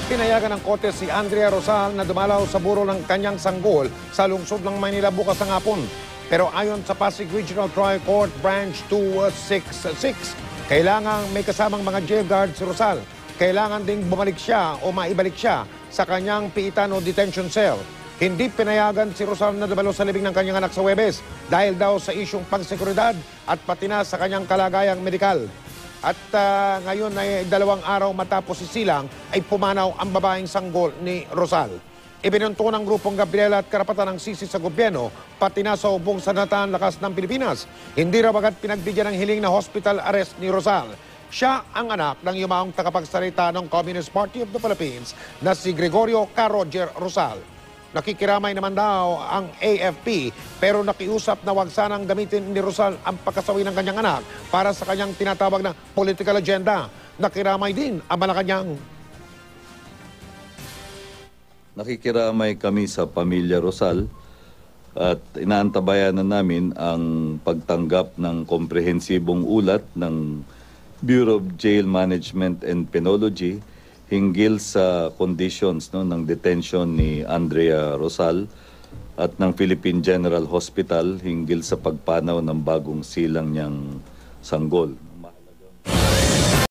Pinayagan ng korte si Andrea Rosal na dumalaw sa buro ng kanyang sanggol sa lungsod ng Maynila bukas ng hapon. Pero ayon sa Pasig Regional Trial Court Branch 266, kailangang may kasamang mga jail guard si Rosal. Kailangan ding bumalik siya o maibalik siya sa kanyang piitan o detention cell. Hindi pinayagan si Rosal na dumalo sa libing ng kanyang anak sa Huwebes dahil daw sa isyong pangseguridad at pati na sa kanyang kalagayang medikal. At ngayon ay 2 araw matapos isilang ay pumanaw ang babaeng sanggol ni Rosal. Ibinunto ng grupong Gabriela at karapatan ng sisi sa gobyerno pati na sa ubong sandataan lakas ng Pilipinas. Hindi raw agad pinagbigyan ng hiling na hospital arrest ni Rosal. Siya ang anak ng yumaong tagapagsalita ng Communist Party of the Philippines na si Gregorio Roger Rosal. Nakikiramay naman daw ang AFP pero nakiusap na wag sanang gamitin ni Rosal ang pagkasawi ng kanyang anak para sa kanyang tinatawag na political agenda. Nakiramay din ang Malacanang. Nakikiramay kami sa pamilya Rosal at inaantabayan na namin ang pagtanggap ng komprehensibong ulat ng Bureau of Jail Management and Penology hinggil sa conditions ng detention ni Andrea Rosal at ng Philippine General Hospital hinggil sa pagpanaw ng bagong silang niyang sanggol.